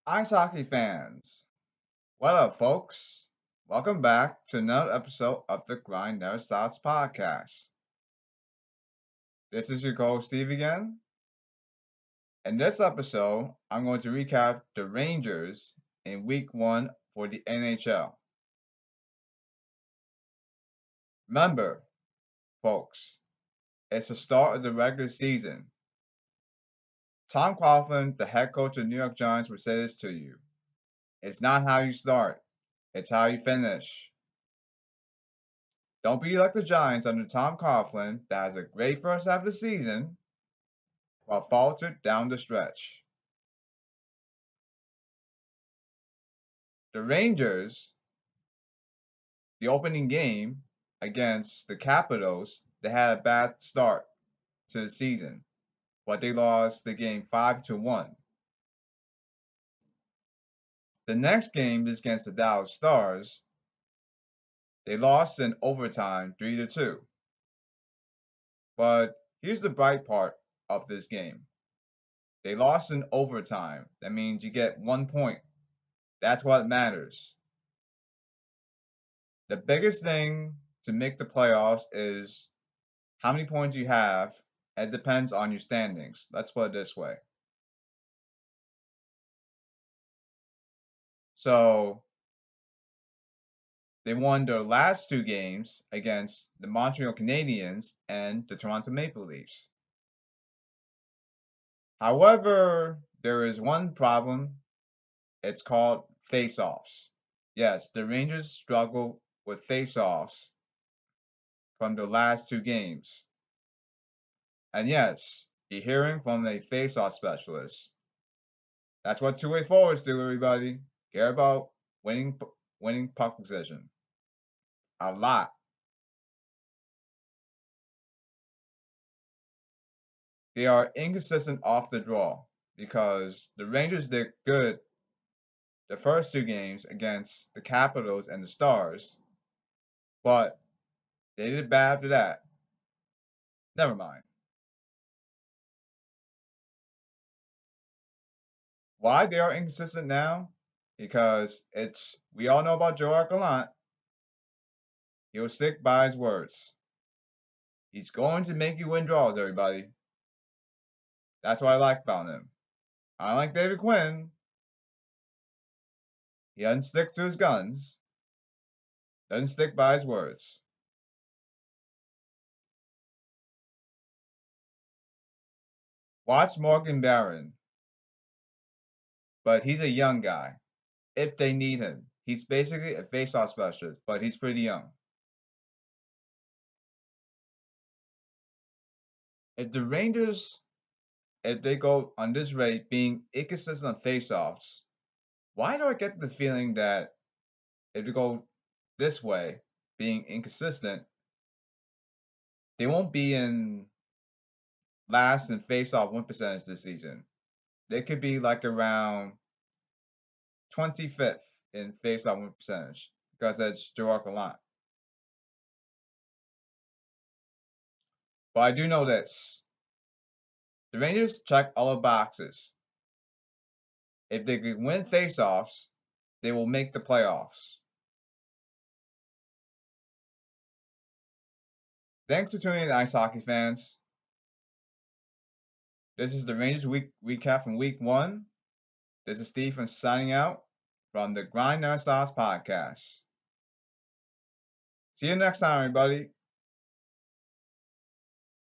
Ice hockey fans, what up, folks? Welcome back to another episode of the Grind Never Stops podcast. This is your co-host Steve again. In this episode, I'm going to recap the Rangers in Week 1 for the NHL. Remember, folks, it's the start of the regular season. Tom Coughlin, the head coach of the New York Giants, would say this to you. It's not how you start, it's how you finish. Don't be like the Giants under Tom Coughlin that has a great first half of the season but faltered down the stretch. The Rangers, the opening game against the Capitals, they had a bad start to the season, but they lost the game 5-1. The next game is against the Dallas Stars. They lost in overtime 3-2. But here's the bright part of this game. They lost in overtime. That means you get 1 point. That's what matters. The biggest thing to make the playoffs is how many points you have. It depends on your standings. Let's put it this way. So they won their last two games against the Montreal Canadiens and the Toronto Maple Leafs. However, there is one problem. It's called face-offs. Yes, the Rangers struggle with face-offs from the last two games. And yes, you're hearing from a face-off specialist. That's what two-way forwards do, everybody. Care about winning puck possession. A lot. They are inconsistent off the draw because the Rangers did good the first two games against the Capitals and the Stars, but they did bad after that. Never mind. Why they are inconsistent now? Because it's we all know about Joe Gallant. He'll stick by his words. He's going to make you win draws, everybody. That's what I like about him. I like David Quinn. He doesn't stick to his guns. Doesn't stick by his words. Watch Morgan Barron, but he's a young guy. If they need him, he's basically a face-off specialist, but he's pretty young. If the Rangers, if they go on this rate being inconsistent on face-offs, why do I get the feeling that if they go this way, being inconsistent, they won't be in last in face-off win percentage this season? They could be like around 25th in face-off win percentage because that's Joe Gallant. But I do know this. The Rangers check all the boxes. If they can win faceoffs, they will make the playoffs. Thanks for tuning in, ice hockey fans. This is the Rangers week recap from week 1. This is Stephen signing out from the Grind Never Stops podcast. See you next time, everybody.